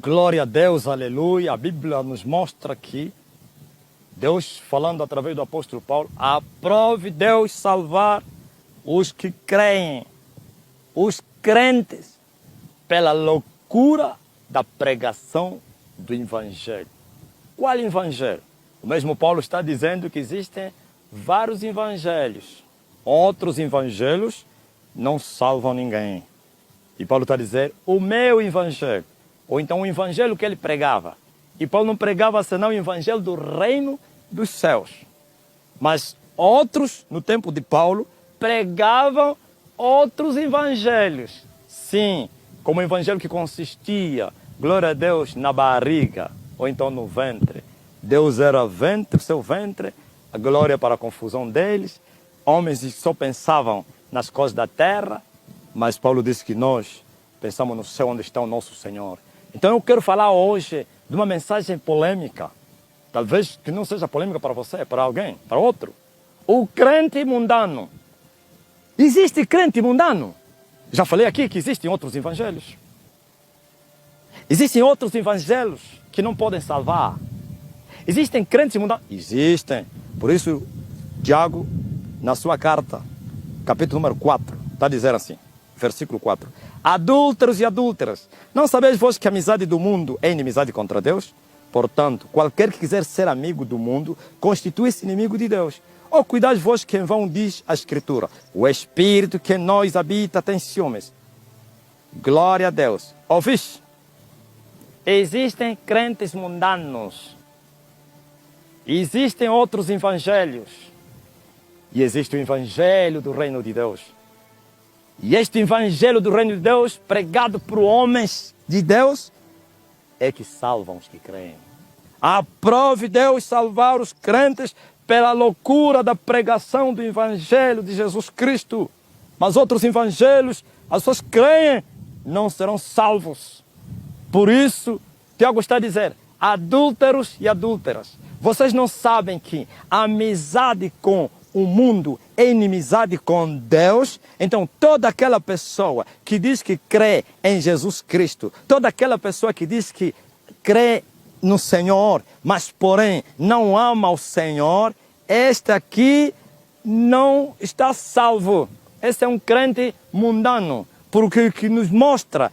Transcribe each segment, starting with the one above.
Glória a Deus, aleluia. A Bíblia nos mostra que Deus, falando através do apóstolo Paulo, aprove Deus salvar os que creem, os crentes, pela loucura da pregação do Evangelho. Qual Evangelho? O mesmo Paulo está dizendo que existem vários evangelhos. Outros evangelhos não salvam ninguém. E Paulo está dizendo, o meu evangelho, ou então o evangelho que ele pregava. E Paulo não pregava senão o evangelho do reino dos céus. Mas outros, no tempo de Paulo, pregavam outros evangelhos. Sim, como o evangelho que consistia, glória a Deus, na barriga, ou então no ventre. Deus era ventre, seu ventre, a glória para a confusão deles. Homens que só pensavam nas coisas da terra, mas Paulo disse que nós pensamos no céu onde está o nosso Senhor. Então eu quero falar hoje de uma mensagem polêmica. Talvez que não seja polêmica para você, para alguém, para outro. O crente mundano. Existe crente mundano? Já falei aqui que existem outros evangelhos. Existem outros evangelhos que não podem salvar. Existem crentes mundanos? Existem. Por isso, Tiago, na sua carta, capítulo número 4, está dizendo assim, versículo 4. Adúlteros e adúlteras, não sabeis vós que a amizade do mundo é inimizade contra Deus? Portanto, qualquer que quiser ser amigo do mundo, constitui-se inimigo de Deus. Ou cuidais vós que em vão diz a Escritura, o Espírito que em nós habita tem ciúmes. Glória a Deus. Ouvis? Existem crentes mundanos. Existem outros evangelhos. E existe o evangelho do reino de Deus. E este evangelho do reino de Deus, pregado por homens de Deus, é que salvam os que creem. Aprove Deus salvar os crentes pela loucura da pregação do evangelho de Jesus Cristo. Mas outros evangelhos, as pessoas creem, não serão salvos. Por isso, Tiago está a dizer, adúlteros e adúlteras, vocês não sabem que a amizade com o mundo é inimizade com Deus? Então toda aquela pessoa que diz que crê em Jesus Cristo, toda aquela pessoa que diz que crê no Senhor, mas porém não ama o Senhor, este aqui não está salvo. Este é um crente mundano. Porque o que nos mostra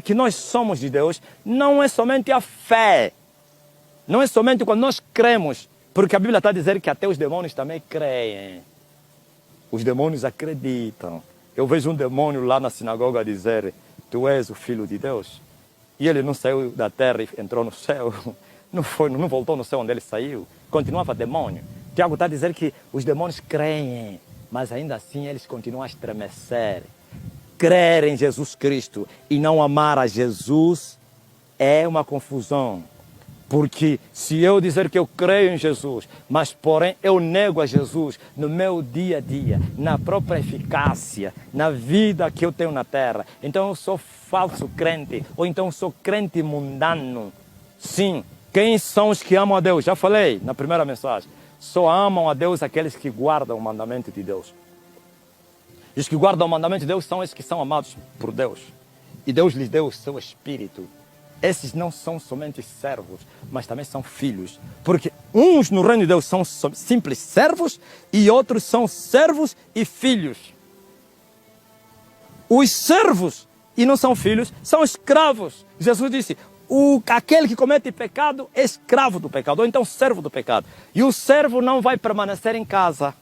que nós somos de Deus, não é somente a fé. Não é somente quando nós cremos, porque a Bíblia está a dizer que até os demônios também creem. Os demônios acreditam. Eu vejo um demônio lá na sinagoga dizer, tu és o Filho de Deus. E ele não saiu da terra e entrou no céu. Não voltou no céu onde ele saiu. Continuava demônio. Tiago está a dizer que os demônios creem, mas ainda assim eles continuam a estremecer. Crer em Jesus Cristo e não amar a Jesus é uma confusão. Porque se eu dizer que eu creio em Jesus, mas porém eu nego a Jesus no meu dia a dia, na própria eficácia, na vida que eu tenho na terra, então eu sou falso crente, ou então eu sou crente mundano. Sim, quem são os que amam a Deus? Já falei na primeira mensagem. Só amam a Deus aqueles que guardam o mandamento de Deus. E os que guardam o mandamento de Deus são esses que são amados por Deus. E Deus lhes deu o seu Espírito. Esses não são somente servos, mas também são filhos. Porque uns no reino de Deus são simples servos e outros são servos e filhos. Os servos e não são filhos, são escravos. Jesus disse, aquele que comete pecado é escravo do pecado, ou então servo do pecado. E o servo não vai permanecer em casa,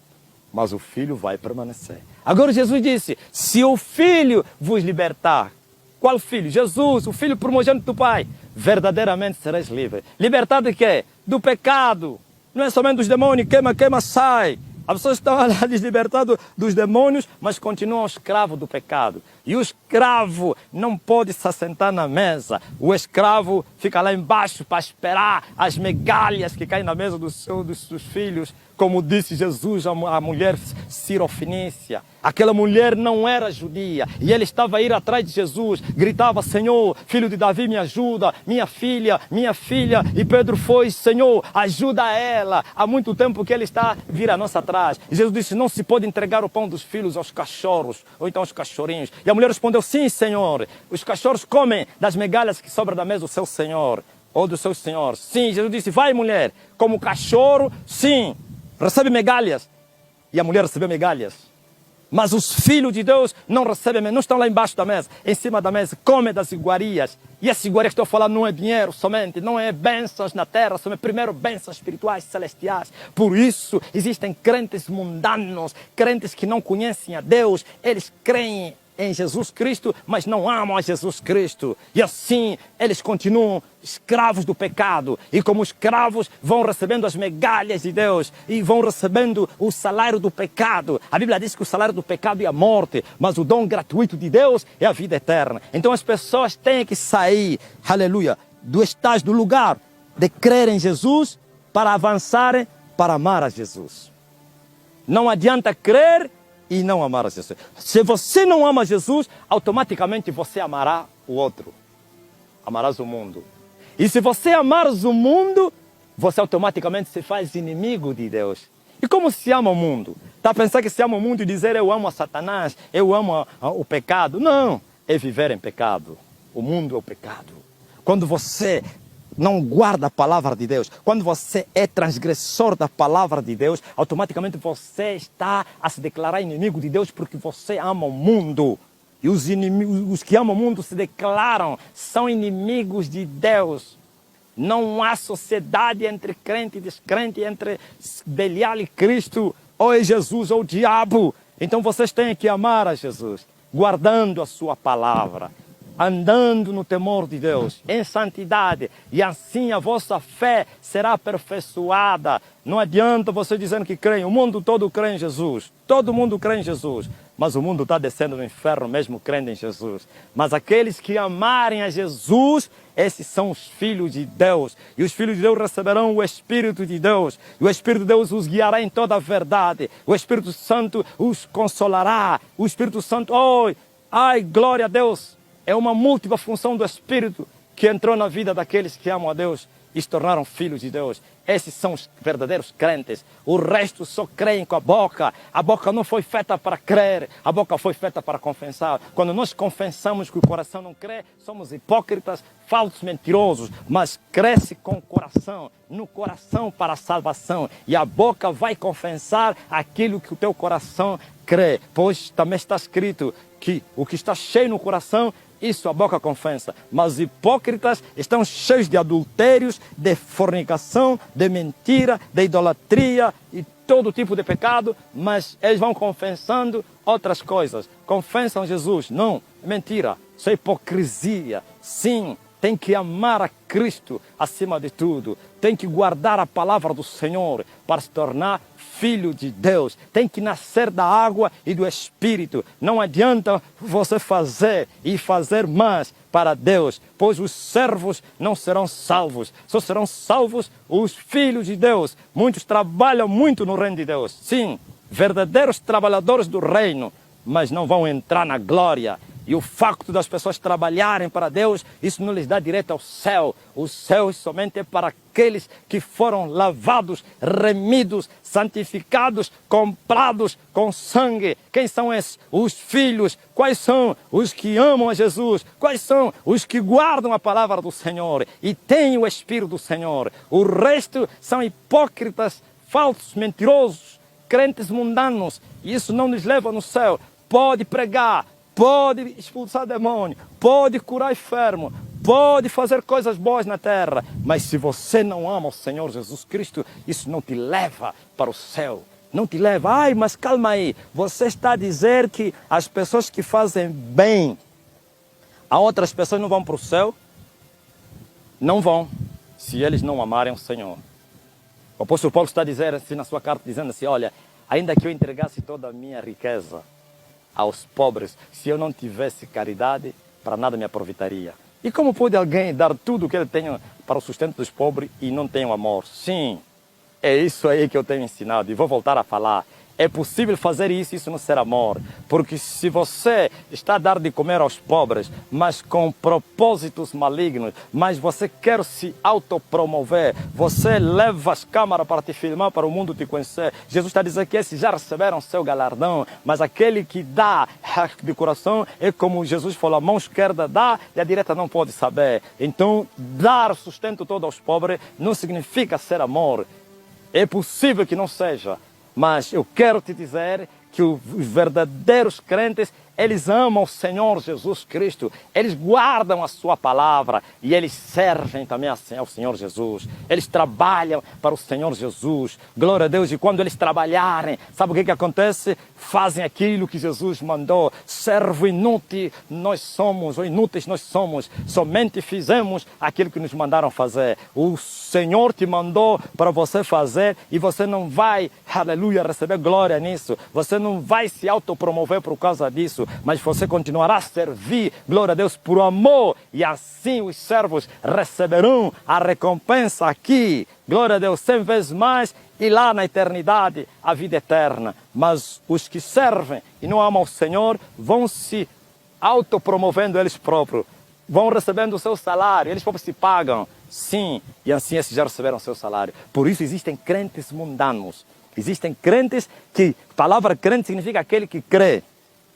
mas o filho vai permanecer. Agora Jesus disse, se o filho vos libertar, qual filho? Jesus, o filho primogênito do Pai. Verdadeiramente sereis livres. Libertado de quê? Do pecado. Não é somente dos demônios, queima, sai. As pessoas estão lá deslibertadas dos demônios, mas continuam escravos do pecado. E o escravo não pode se assentar na mesa. O escravo fica lá embaixo para esperar as migalhas que caem na mesa dos seus filhos. Como disse Jesus à mulher Sirofenícia. Aquela mulher não era judia e ele estava a ir atrás de Jesus, gritava, Senhor, filho de Davi, me ajuda, minha filha, e Pedro foi, Senhor, ajuda ela. Há muito tempo que ele está a vir a nós atrás. E Jesus disse, não se pode entregar o pão dos filhos aos cachorros, ou então aos cachorrinhos. E a mulher respondeu, sim, Senhor. Os cachorros comem das migalhas que sobram da mesa do seu Senhor, ou do seu Senhor. Sim, Jesus disse, vai mulher, como cachorro, sim, recebe migalhas. E a mulher recebeu migalhas. Mas os filhos de Deus não recebem, não estão lá embaixo da mesa, em cima da mesa, comem das iguarias. E essa iguaria que estou falando não é dinheiro somente, não é bênçãos na terra, são primeiro bênçãos espirituais celestiais. Por isso existem crentes mundanos, crentes que não conhecem a Deus, eles creem em Jesus Cristo, mas não amam a Jesus Cristo. E assim eles continuam escravos do pecado. E como escravos vão recebendo as migalhas de Deus e vão recebendo o salário do pecado. A Bíblia diz que o salário do pecado é a morte, mas o dom gratuito de Deus é a vida eterna. Então as pessoas têm que sair, aleluia, do estágio, do lugar de crer em Jesus para avançarem para amar a Jesus. Não adianta crer e não amar a Jesus. Se você não ama Jesus, automaticamente você amará o outro. Amarás o mundo. E se você amares o mundo, você automaticamente se faz inimigo de Deus. E como se ama o mundo? Está a pensar que se ama o mundo e dizer eu amo a Satanás, eu amo o pecado? Não, é viver em pecado. O mundo é o pecado. Quando você não guarda a palavra de Deus, quando você é transgressor da palavra de Deus, automaticamente você está a se declarar inimigo de Deus porque você ama o mundo. E os que amam o mundo se declaram, são inimigos de Deus. Não há sociedade entre crente e descrente, entre Belial e Cristo, ou é Jesus ou o diabo. Então vocês têm que amar a Jesus, guardando a sua palavra, andando no temor de Deus, em santidade, e assim a vossa fé será aperfeiçoada. Não adianta você dizendo que crê, o mundo todo crê em Jesus, todo mundo crê em Jesus, mas o mundo está descendo no inferno mesmo crendo em Jesus. Mas aqueles que amarem a Jesus, esses são os filhos de Deus, e os filhos de Deus receberão o Espírito de Deus, e o Espírito de Deus os guiará em toda a verdade, o Espírito Santo os consolará, o Espírito Santo, ai, glória a Deus! É uma múltipla função do Espírito que entrou na vida daqueles que amam a Deus e se tornaram filhos de Deus. Esses são os verdadeiros crentes. O resto só creem com a boca. A boca não foi feita para crer, a boca foi feita para confessar. Quando nós confessamos que o coração não crê, somos hipócritas, falsos, mentirosos. Mas cresce com o coração, no coração para a salvação. E a boca vai confessar aquilo que o teu coração crê. Pois também está escrito que o que está cheio no coração, isso a boca confessa. Mas os hipócritas estão cheios de adultérios, de fornicação, de mentira, de idolatria e todo tipo de pecado, mas eles vão confessando outras coisas. Confessam Jesus. Não, mentira, isso é hipocrisia. Sim, tem que amar a Cristo acima de tudo. Tem que guardar a palavra do Senhor para se tornar filho de Deus. Tem que nascer da água e do Espírito. Não adianta você fazer e fazer mais para Deus, pois os servos não serão salvos. Só serão salvos os filhos de Deus. Muitos trabalham muito no reino de Deus. Sim, verdadeiros trabalhadores do reino, mas não vão entrar na glória. E o facto das pessoas trabalharem para Deus, isso não lhes dá direito ao céu. O céu somente é para aqueles que foram lavados, remidos, santificados, comprados com sangue. Quem são esses? Os filhos. Quais são? Os que amam a Jesus. Quais são? Os que guardam a palavra do Senhor e têm o Espírito do Senhor. O resto são hipócritas, falsos, mentirosos, crentes mundanos. E isso não nos leva no céu. Pode pregar, pode expulsar demônio, pode curar enfermo, pode fazer coisas boas na terra, mas se você não ama o Senhor Jesus Cristo, isso não te leva para o céu. Não te leva. Ai, mas calma aí, você está a dizer que as pessoas que fazem bem a outras pessoas não vão para o céu? Não vão, se eles não amarem o Senhor. O apóstolo Paulo está a dizer assim na sua carta, dizendo assim, olha, ainda que eu entregasse toda a minha riqueza aos pobres, se eu não tivesse caridade, para nada me aproveitaria. E como pode alguém dar tudo o que ele tem para o sustento dos pobres e não tem o amor? Sim, é isso aí que eu tenho ensinado e vou voltar a falar. É possível fazer isso, isso não ser amor. Porque se você está a dar de comer aos pobres, mas com propósitos malignos, mas você quer se autopromover, você leva as câmaras para te filmar, para o mundo te conhecer. Jesus está dizendo que esses já receberam seu galardão, mas aquele que dá de coração é como Jesus falou, a mão esquerda dá e a direita não pode saber. Então, dar sustento todo aos pobres não significa ser amor. É possível que não seja. Mas eu quero te dizer que os verdadeiros crentes, eles amam o Senhor Jesus Cristo, eles guardam a sua palavra e eles servem também ao Senhor Jesus. Eles trabalham para o Senhor Jesus. Glória a Deus. E quando eles trabalharem, sabe o que acontece? Fazem aquilo que Jesus mandou. Servo inútil nós somos, ou inúteis nós somos. Somente fizemos aquilo que nos mandaram fazer. O Senhor te mandou para você fazer e você não vai, aleluia, receber glória nisso. Você não vai se autopromover por causa disso, mas você continuará a servir, glória a Deus, por amor. E assim os servos receberão a recompensa aqui, glória a Deus, 100 vezes mais, e lá na eternidade, a vida eterna. Mas os que servem e não amam o Senhor vão se autopromovendo eles próprios, vão recebendo o seu salário, eles próprios se pagam. Sim, e assim esses já receberam o seu salário. Por isso existem crentes mundanos. Existem crentes que, palavra crente significa aquele que crê.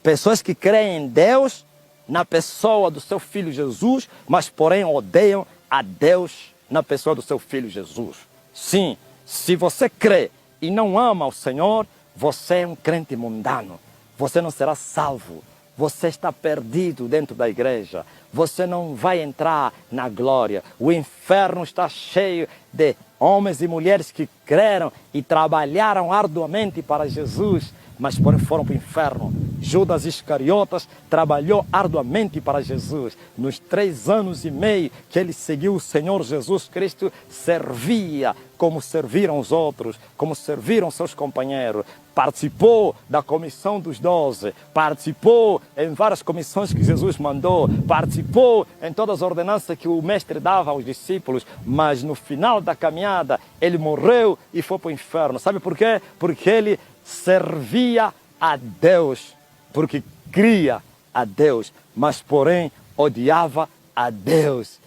Pessoas que creem em Deus, na pessoa do seu Filho Jesus, mas porém odeiam a Deus na pessoa do seu Filho Jesus. Sim, se você crê e não ama o Senhor, você é um crente mundano. Você não será salvo. Você está perdido dentro da igreja. Você não vai entrar na glória. O inferno está cheio de homens e mulheres que creram e trabalharam arduamente para Jesus, mas porém foram para o inferno. Judas Iscariotas trabalhou arduamente para Jesus. Nos 3 anos e meio que ele seguiu o Senhor Jesus Cristo, servia como serviram os outros, como serviram seus companheiros. Participou da comissão dos 12, participou em várias comissões que Jesus mandou, participou em todas as ordenanças que o mestre dava aos discípulos, mas no final da caminhada ele morreu e foi para o inferno. Sabe por quê? Porque ele servia a Deus, porque cria a Deus, mas porém odiava a Deus,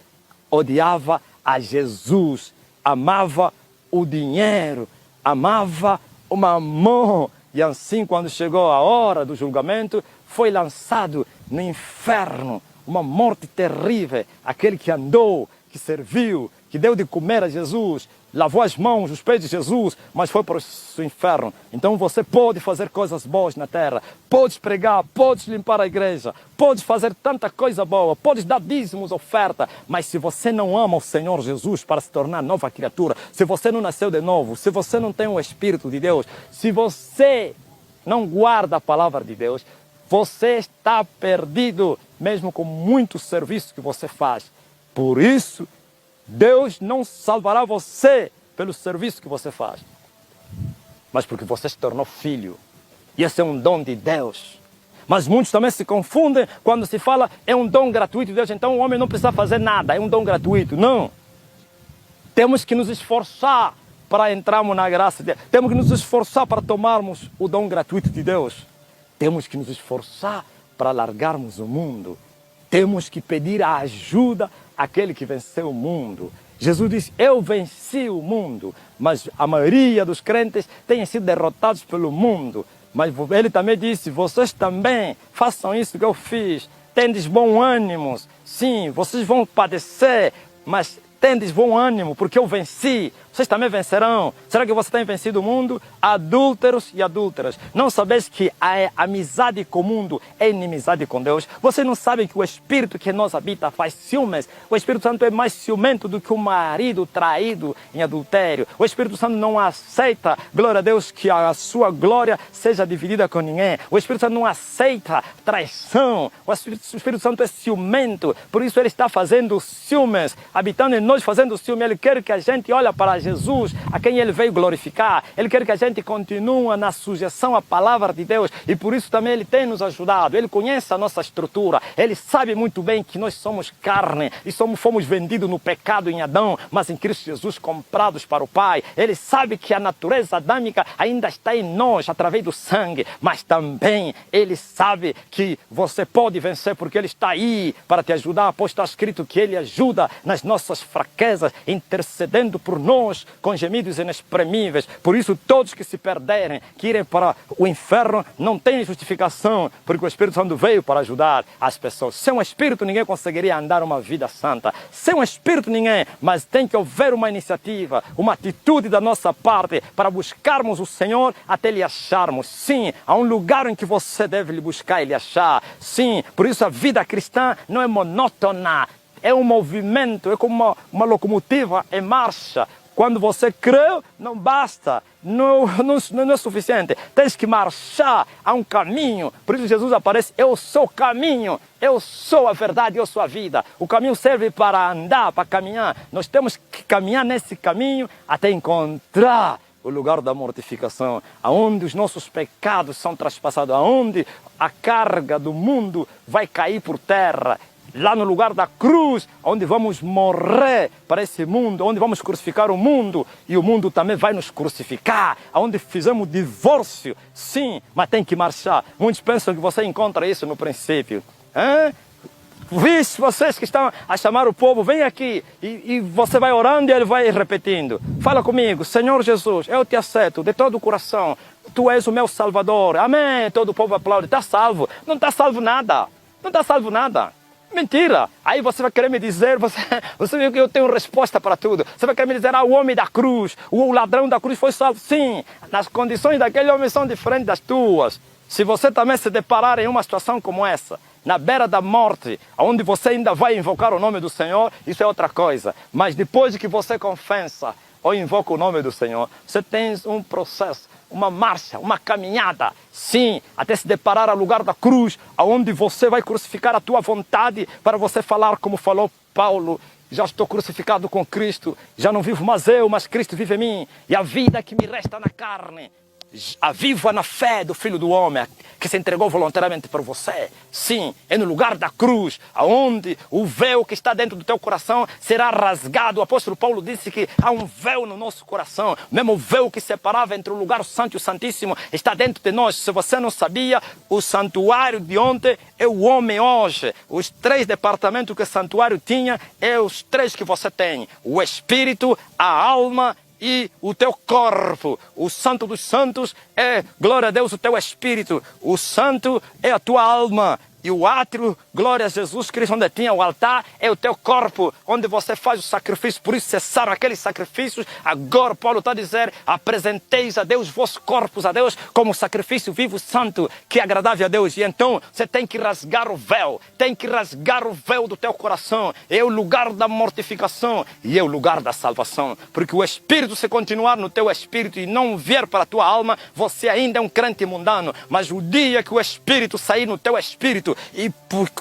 odiava a Jesus, amava o dinheiro, amava o mamão. E assim, quando chegou a hora do julgamento, foi lançado no inferno, uma morte terrível. Aquele que andou, que serviu, que deu de comer a Jesus, lavou as mãos, os pés de Jesus, mas foi para o inferno. Então você pode fazer coisas boas na terra, podes pregar, podes limpar a igreja, podes fazer tanta coisa boa, podes dar dízimos, oferta, mas se você não ama o Senhor Jesus para se tornar nova criatura, se você não nasceu de novo, se você não tem o Espírito de Deus, se você não guarda a palavra de Deus, você está perdido, mesmo com muito serviço que você faz. Por isso, Deus não salvará você pelo serviço que você faz, mas porque você se tornou filho. E esse é um dom de Deus. Mas muitos também se confundem quando se fala é um dom gratuito de Deus, então o homem não precisa fazer nada, é um dom gratuito. Não. Temos que nos esforçar para entrarmos na graça de Deus. Temos que nos esforçar para tomarmos o dom gratuito de Deus. Temos que nos esforçar para largarmos o mundo. Temos que pedir a ajuda àquele que venceu o mundo. Jesus disse, eu venci o mundo, mas a maioria dos crentes tem sido derrotados pelo mundo. Mas ele também disse, vocês também façam isso que eu fiz. Tendes bom ânimo. Sim, vocês vão padecer, mas tendes bom ânimo, porque eu venci. Vocês também vencerão. Será que você tem vencido o mundo? Adúlteros e adúlteras. Não sabeis que a amizade com o mundo é inimizade com Deus? Vocês não sabem que o Espírito que em nós habita faz ciúmes? O Espírito Santo é mais ciumento do que o marido traído em adultério. O Espírito Santo não aceita, glória a Deus, que a sua glória seja dividida com ninguém. O Espírito Santo não aceita traição. O Espírito Santo é ciumento. Por isso ele está fazendo ciúmes, habitando em nós nós fazendo ciúme, Ele quer que a gente olhe para Jesus, a quem Ele veio glorificar. Ele quer que a gente continue na sujeição à palavra de Deus e por isso também Ele tem nos ajudado. Ele conhece a nossa estrutura, Ele sabe muito bem que nós somos carne e fomos vendidos no pecado em Adão, mas em Cristo Jesus comprados para o Pai. Ele sabe que a natureza adâmica ainda está em nós através do sangue, mas também Ele sabe que você pode vencer porque Ele está aí para te ajudar, pois está escrito que Ele ajuda nas nossas fraquezas, intercedendo por nós com gemidos inexprimíveis. Por isso todos que se perderem, que irem para o inferno, não têm justificação, porque o Espírito Santo veio para ajudar as pessoas. Sem um Espírito ninguém conseguiria andar uma vida santa. Sem um Espírito ninguém, mas tem que haver uma iniciativa, uma atitude da nossa parte para buscarmos o Senhor até lhe acharmos. Sim, há um lugar em que você deve lhe buscar e lhe achar. Sim, por isso a vida cristã não é monótona, é um movimento, é como uma locomotiva em marcha. Quando você crê, não basta, não é suficiente. Tens que marchar, há um caminho. Por isso Jesus aparece, eu sou o caminho, eu sou a verdade, eu sou a vida. O caminho serve para andar, para caminhar. Nós temos que caminhar nesse caminho até encontrar o lugar da mortificação, aonde os nossos pecados são traspassados, aonde a carga do mundo vai cair por terra. Lá no lugar da cruz, onde vamos morrer para esse mundo, onde vamos crucificar o mundo e o mundo também vai nos crucificar, onde fizemos divórcio, sim, mas tem que marchar. Muitos pensam que você encontra isso no princípio. Vixe, vocês que estão a chamar o povo, vem aqui e você vai orando e ele vai repetindo. Fala comigo, Senhor Jesus, eu te aceito de todo o coração, Tu és o meu Salvador, amém. Todo o povo aplaude, está salvo. Não está salvo nada, não está salvo nada. Mentira! Aí você vai querer me dizer, você viu que eu tenho resposta para tudo. Você vai querer me dizer, o homem da cruz, o ladrão da cruz foi salvo. Sim, as condições daquele homem são diferentes das tuas. Se você também se deparar em uma situação como essa, na beira da morte, onde você ainda vai invocar o nome do Senhor, isso é outra coisa. Mas depois de que você confessa ou invoca o nome do Senhor, você tem um processo, uma marcha, uma caminhada, sim, até se deparar ao lugar da cruz, onde você vai crucificar a tua vontade para você falar como falou Paulo, já estou crucificado com Cristo, já não vivo mais eu, mas Cristo vive em mim, e a vida que me resta na carne, a viva na fé do Filho do Homem, que se entregou voluntariamente por você. Sim, é no lugar da cruz, aonde o véu que está dentro do teu coração será rasgado. O apóstolo Paulo disse que há um véu no nosso coração, mesmo o véu que separava entre o lugar santo e o santíssimo está dentro de nós. Se você não sabia, o santuário de ontem é o homem hoje. Os 3 departamentos que o santuário tinha, é os 3 que você tem: o espírito, a alma e o teu corpo. O santo dos santos é, glória a Deus, o teu espírito. O santo é a tua alma. E o átrio, glória a Jesus Cristo, onde tinha o altar, é o teu corpo, onde você faz o sacrifício. Por isso cessaram aqueles sacrifícios. Agora Paulo está a dizer, apresenteis a Deus vossos corpos a Deus como sacrifício vivo, santo, que é agradável a Deus. E então você tem que rasgar o véu, tem que rasgar o véu do teu coração. É o lugar da mortificação e é o lugar da salvação. Porque o Espírito, se continuar no teu espírito e não vier para a tua alma, você ainda é um crente mundano. Mas o dia que o Espírito sair no teu espírito e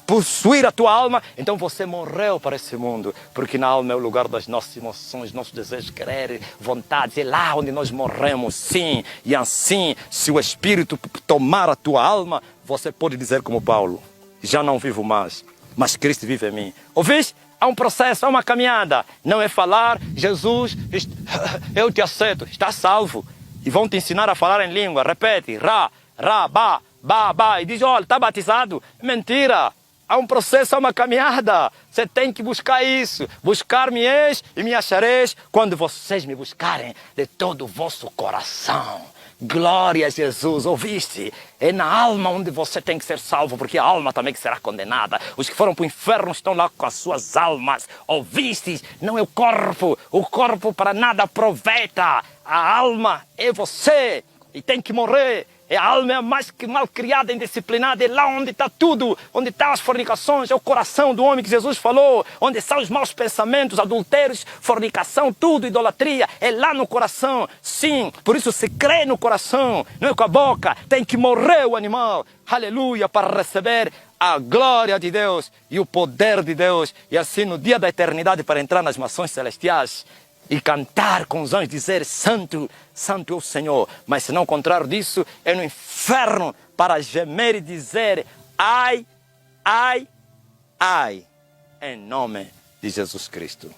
possuir a tua alma, então você morreu para esse mundo, porque na alma é o lugar das nossas emoções, nossos desejos, querer, vontades, é lá onde nós morremos, sim. E assim, se o Espírito tomar a tua alma, você pode dizer como Paulo, já não vivo mais, mas Cristo vive em mim. Ouviste? Há um processo, há uma caminhada. Não é falar, Jesus, eu te aceito, está salvo. E vão te ensinar a falar em língua, repete, ra, ba, e diz, olha, está batizado. Mentira, há um processo, há uma caminhada. Você tem que buscar isso. Buscar-me-eis e me achareis quando vocês me buscarem de todo o vosso coração. Glória a Jesus, ouviste? É na alma onde você tem que ser salvo, porque a alma também que será condenada. Os que foram para o inferno estão lá com as suas almas. Ouviste? Não é o corpo para nada aproveita. A alma é você. E tem que morrer, A alma é a mais mal criada, indisciplinada. É lá onde está tudo. Onde estão as fornicações. É o coração do homem que Jesus falou. Onde estão os maus pensamentos, adultérios, fornicação, tudo, idolatria. É lá no coração. Sim, por isso se crê no coração. Não é com a boca. Tem que morrer o animal. Aleluia, para receber a glória de Deus e o poder de Deus. E assim no dia da eternidade para entrar nas mansões celestiais. E cantar com os anjos, dizer santo, santo é o Senhor. Mas se não ao contrário disso, é no inferno para gemer e dizer ai, ai, ai, em nome de Jesus Cristo.